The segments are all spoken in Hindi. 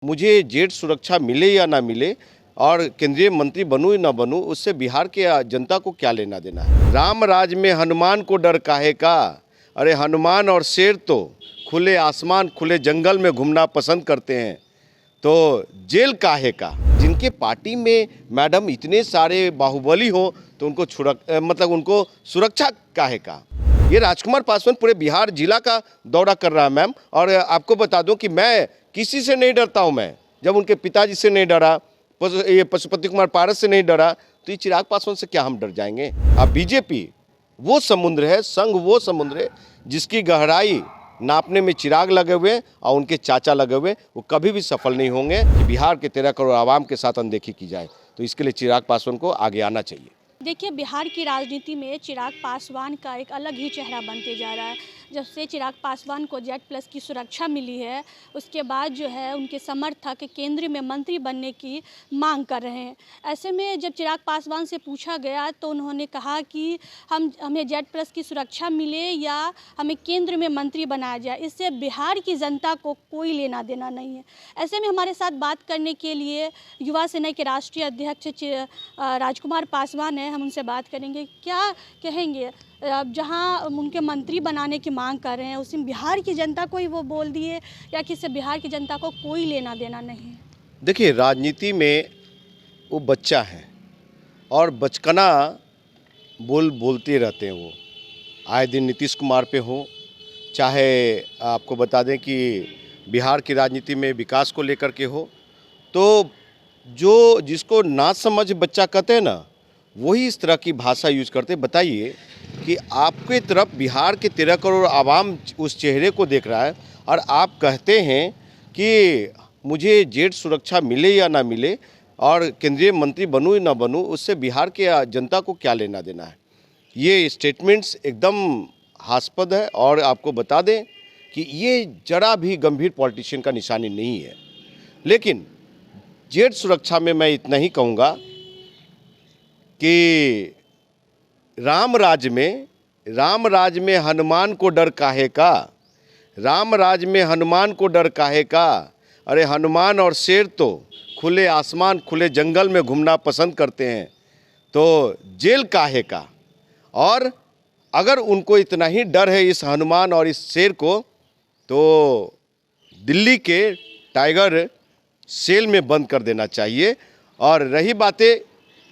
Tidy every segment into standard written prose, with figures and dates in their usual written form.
मुझे जेट सुरक्षा मिले या ना मिले और केंद्रीय मंत्री बनूं या ना बनूं, उससे बिहार के जनता को क्या लेना देना है। राम राज में हनुमान को डर काहे का। अरे हनुमान और शेर तो खुले आसमान खुले जंगल में घूमना पसंद करते हैं, तो जेल काहे का। जिनके पार्टी में मैडम इतने सारे बाहुबली हो तो उनको सुरक्षा काहे का। ये राजकुमार पासवान पूरे बिहार जिला का दौरा कर रहा है मैम। और आपको बता दूं कि मैं किसी से नहीं डरता हूं। मैं जब उनके पिताजी से नहीं डरा, ये पशुपति कुमार पारस से नहीं डरा, तो ये चिराग पासवान से क्या हम डर जाएंगे। अब बीजेपी वो समुद्र है, संघ वो समुद्र है जिसकी गहराई नापने में चिराग लगे हुए और उनके चाचा लगे हुए, वो कभी भी सफल नहीं होंगे कि बिहार के 13 करोड़ आवाम के साथ अनदेखी की जाए। तो इसके लिए चिराग पासवान को आगे आना चाहिए। देखिए, बिहार की राजनीति में चिराग पासवान का एक अलग ही चेहरा बनते जा रहा है। जब से चिराग पासवान को जेड प्लस की सुरक्षा मिली है, उसके बाद जो है उनके समर्थक केंद्र में मंत्री बनने की मांग कर रहे हैं। ऐसे में जब चिराग पासवान से पूछा गया तो उन्होंने कहा कि हमें जेड प्लस की सुरक्षा मिले या हमें केंद्र में मंत्री बनाया जाए, इससे बिहार की जनता को कोई लेना देना नहीं है। ऐसे में हमारे साथ बात करने के लिए युवा सेना के राष्ट्रीय अध्यक्ष राजकुमार पासवान है। हम उनसे बात करेंगे, क्या कहेंगे अब जहां उनके मंत्री बनाने की मांग कर रहे हैं, उसमें बिहार की जनता को ही वो बोल दिए या कि इससे बिहार की जनता को कोई लेना देना नहीं है। देखिए, राजनीति में वो बच्चा है और बचकाना बोलते रहते हैं। वो आए दिन नीतीश कुमार पे हो, चाहे आपको बता दें कि बिहार की राजनीति में विकास को लेकर के हो, तो जो जिसको ना समझ बच्चा कहते हैं ना, वही इस तरह की भाषा यूज करते। बताइए कि आपके तरफ बिहार के 13 करोड़ आवाम उस चेहरे को देख रहा है और आप कहते हैं कि मुझे जेट सुरक्षा मिले या ना मिले और केंद्रीय मंत्री बनूं या ना बनूं, उससे बिहार के जनता को क्या लेना देना है। ये स्टेटमेंट्स एकदम हास्यास्पद है और आपको बता दें कि ये जरा भी गंभीर पॉलिटिशियन का निशानी नहीं है। लेकिन जेट सुरक्षा में मैं इतना ही कहूँगा कि राम राज में हनुमान को डर काहे का। राम राज में हनुमान को डर काहे का। अरे हनुमान और शेर तो खुले आसमान खुले जंगल में घूमना पसंद करते हैं, तो जेल काहे का। और अगर उनको इतना ही डर है इस हनुमान और इस शेर को, तो दिल्ली के टाइगर सेल में बंद कर देना चाहिए। और रही बातें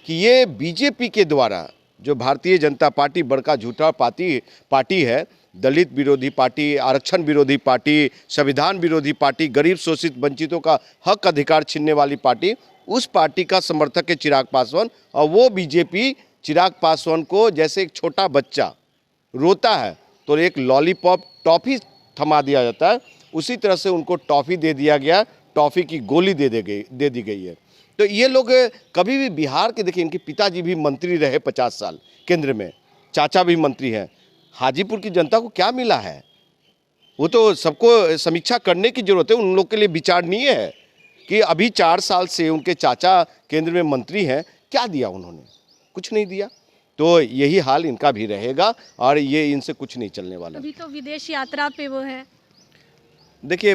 कि ये बीजेपी के द्वारा, जो भारतीय जनता पार्टी बड़का झूठा पार्टी है, दलित विरोधी पार्टी, आरक्षण विरोधी पार्टी, संविधान विरोधी पार्टी, गरीब शोषित वंचितों का हक अधिकार छीनने वाली पार्टी, उस पार्टी का समर्थक है चिराग पासवान। और वो बीजेपी चिराग पासवान को जैसे एक छोटा बच्चा रोता है तो एक लॉलीपॉप टॉफ़ी थमा दिया जाता है, उसी तरह से उनको टॉफ़ी दे दिया गया, टॉफ़ी की गोली दे दी गई है। तो ये लोग कभी भी बिहार के, देखिए इनके पिताजी भी मंत्री रहे 50 साल केंद्र में, चाचा भी मंत्री हैं। हाजीपुर की जनता को क्या मिला है, वो तो सबको समीक्षा करने की जरूरत है। उन लोग के लिए विचारणीय है कि अभी 4 साल से उनके चाचा केंद्र में मंत्री हैं, क्या दिया उन्होंने, कुछ नहीं दिया। तो यही हाल इनका भी रहेगा और ये इनसे कुछ नहीं चलने वाला। अभी तो विदेश यात्रा पे वो है। देखिए,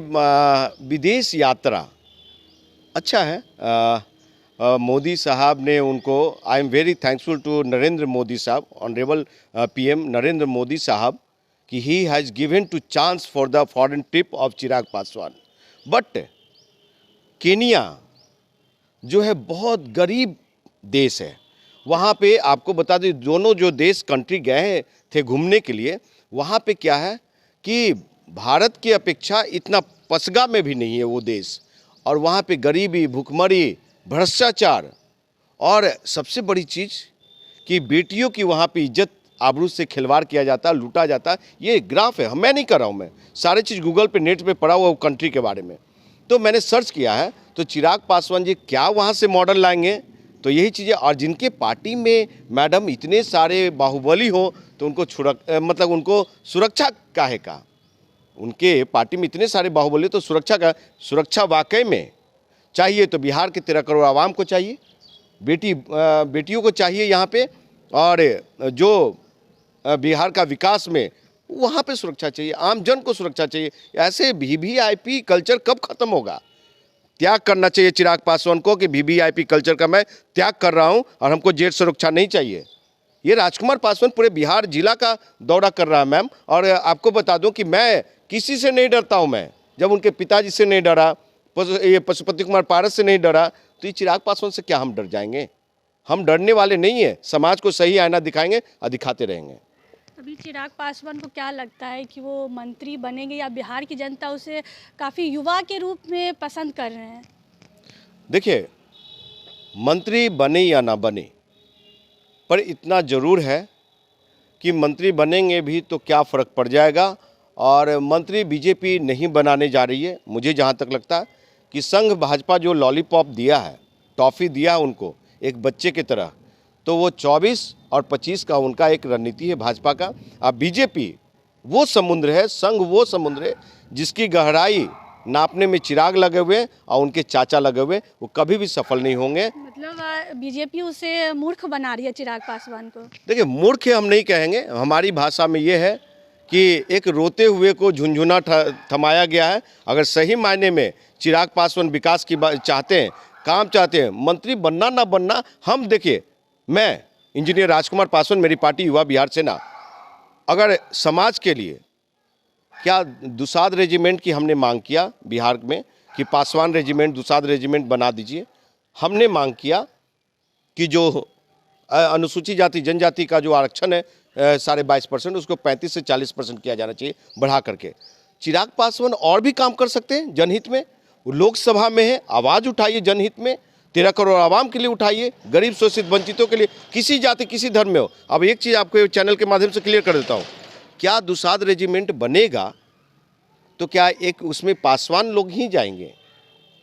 विदेश यात्रा अच्छा है। मोदी साहब ने उनको, I am very thankful to Narendra Modi sahab, honourable PM Narendra Modi sahab, कि he has given to chance for the foreign trip of Chirag Paswan. But Kenya जो है बहुत गरीब देश है, वहाँ पे आपको बता दें, दोनों जो देश कंट्री गए थे घूमने के लिए, वहाँ पे क्या है कि भारत की अपेक्षा इतना पसगा में भी नहीं है वो देश। और वहाँ पे गरीबी, भुखमरी, भ्रष्टाचार और सबसे बड़ी चीज़ कि बेटियों की वहाँ पे इज्जत आबरू से खिलवाड़ किया जाता है, लूटा जाता है। ये ग्राफ है, मैं नहीं कर रहा हूँ, मैं सारे चीज़ गूगल पे नेट पे पढ़ा हुआ वो कंट्री के बारे में। तो मैंने सर्च किया है, तो चिराग पासवान जी क्या वहाँ से मॉडल लाएंगे, तो यही चीज़ें। और जिनके पार्टी में मैडम इतने सारे बाहुबली हो तो उनको सुरक्षा काहे का। उनके पार्टी में इतने सारे बाहुबली, तो सुरक्षा वाकई में चाहिए तो बिहार के 13 करोड़ आवाम को चाहिए, बेटियों को चाहिए यहाँ पे, और जो बिहार का विकास में वहाँ पे सुरक्षा चाहिए, आम जन को सुरक्षा चाहिए। ऐसे वीवीआईपी कल्चर कब खत्म होगा। त्याग करना चाहिए चिराग पासवान को कि वीवीआईपी कल्चर का मैं त्याग कर रहा हूं और हमको जेल सुरक्षा नहीं चाहिए। ये राजकुमार पासवान पूरे बिहार जिला का दौरा कर रहा है मैम। और आपको बता दूं कि मैं किसी से नहीं डरता हूं। मैं जब उनके पिताजी से नहीं डरा, ये पशुपति कुमार पारस से नहीं डरा, तो ये चिराग पासवान से क्या हम डर जाएंगे? हम डरने वाले नहीं है। समाज को सही आईना दिखाएंगे और दिखाते रहेंगे। अभी चिराग पासवान को क्या लगता है कि वो मंत्री बनेंगे, या बिहार की जनता उसे काफ़ी युवा के रूप में पसंद कर रहे हैं? देखिए, मंत्री बने या ना बने, पर इतना ज़रूर है कि मंत्री बनेंगे भी तो क्या फ़र्क पड़ जाएगा। और मंत्री बीजेपी नहीं बनाने जा रही है। मुझे जहाँ तक लगता है कि संघ भाजपा जो लॉलीपॉप दिया है, टॉफ़ी दिया उनको एक बच्चे की तरह, तो वो 24 और 25 का उनका एक रणनीति है भाजपा का। अब बीजेपी वो समुद्र है, संघ वो समुद्र है जिसकी गहराई नापने में चिराग लगे हुए और उनके चाचा लगे हुए, वो कभी भी सफल नहीं होंगे। मतलब बीजेपी उसे मूर्ख बना रही है चिराग पासवान को? देखिए, मूर्ख हम नहीं कहेंगे। हमारी भाषा में ये है कि एक रोते हुए को झुनझुना थमाया गया है। अगर सही मायने में चिराग पासवान विकास की चाहते हैं, काम चाहते हैं, मंत्री बनना ना बनना, हम देखिए, मैं इंजीनियर राजकुमार पासवान, मेरी पार्टी युवा बिहार सेना, अगर समाज के लिए क्या दुसाध रेजिमेंट की हमने मांग किया बिहार में कि पासवान रेजिमेंट, दुसाध रेजिमेंट बना दीजिए। हमने मांग किया कि जो अनुसूचित जाति जनजाति का जो आरक्षण है 22.5%, उसको 35 से 40% किया जाना चाहिए बढ़ा करके। चिराग पासवान और भी काम कर सकते हैं जनहित में। वो लोकसभा में है, आवाज़ उठाइए जनहित में, 13 करोड़ आवाम के लिए उठाइए, गरीब शोषित वंचितों के लिए, किसी जाति किसी धर्म में हो। अब एक चीज़ आपको चैनल के माध्यम से क्लियर कर देता हूँ, क्या दुसाध रेजिमेंट बनेगा तो क्या एक उसमें पासवान लोग ही जाएंगे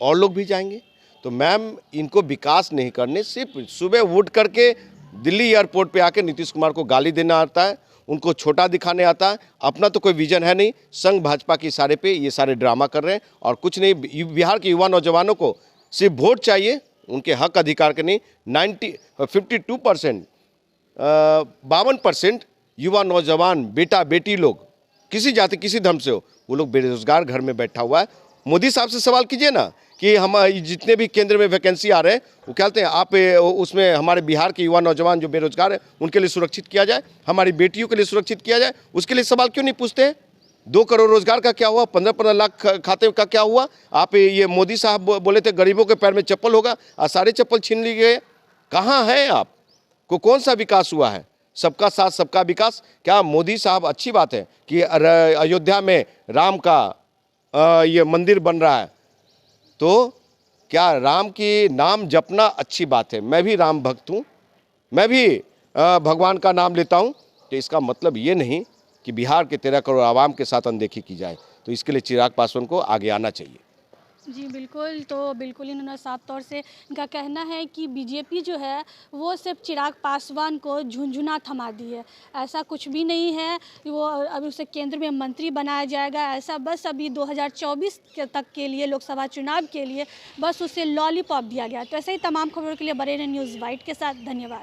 और लोग भी जाएंगे? तो मैम, इनको विकास नहीं करने, सिर्फ सुबह उठ करके दिल्ली एयरपोर्ट पे आके नीतीश कुमार को गाली देना आता है, उनको छोटा दिखाने आता है। अपना तो कोई विजन है नहीं। संघ भाजपा के इशारे पे ये सारे ड्रामा कर रहे हैं और कुछ नहीं। बिहार के युवा नौजवानों को सिर्फ वोट चाहिए, उनके हक अधिकार के नहीं। 52%, 52% युवा नौजवान बेटा बेटी लोग, किसी जाति किसी धर्म से हो, वो लोग बेरोजगार घर में बैठा हुआ है। मोदी साहब से सवाल कीजिए ना कि हम जितने भी केंद्र में वैकेंसी आ रहे हैं, वो कहते हैं आप उसमें हमारे बिहार के युवा नौजवान जो बेरोजगार हैं उनके लिए सुरक्षित किया जाए, हमारी बेटियों के लिए सुरक्षित किया जाए। उसके लिए सवाल क्यों नहीं पूछते हैं? 2 करोड़ रोजगार का क्या हुआ? 15-15 लाख खाते का क्या हुआ? आप ये मोदी साहब बोले थे गरीबों के पैर में चप्पल होगा, और सारे चप्पल छीन लिए गए। कहाँ हैं आप? को कौन सा विकास हुआ है? सबका साथ सबका विकास। क्या मोदी साहब, अच्छी बात है कि अयोध्या में राम का ये मंदिर बन रहा है, तो क्या राम की नाम जपना अच्छी बात है। मैं भी राम भक्त हूँ, मैं भी भगवान का नाम लेता हूँ। तो इसका मतलब ये नहीं कि बिहार के 13 करोड़ आवाम के साथ अनदेखी की जाए। तो इसके लिए चिराग पासवान को आगे आना चाहिए। जी बिल्कुल, तो बिल्कुल इन्होंने साफ तौर से इनका कहना है कि बीजेपी जो है वो सिर्फ चिराग पासवान को झुनझुना थमा दी है। ऐसा कुछ भी नहीं है, वो अभी उसे केंद्र में मंत्री बनाया जाएगा, ऐसा बस अभी 2024 तक के लिए, लोकसभा चुनाव के लिए बस उसे लॉलीपॉप दिया गया। तो ऐसे ही तमाम खबरों के लिए बने रहें न्यूज़ वाइट के साथ। धन्यवाद।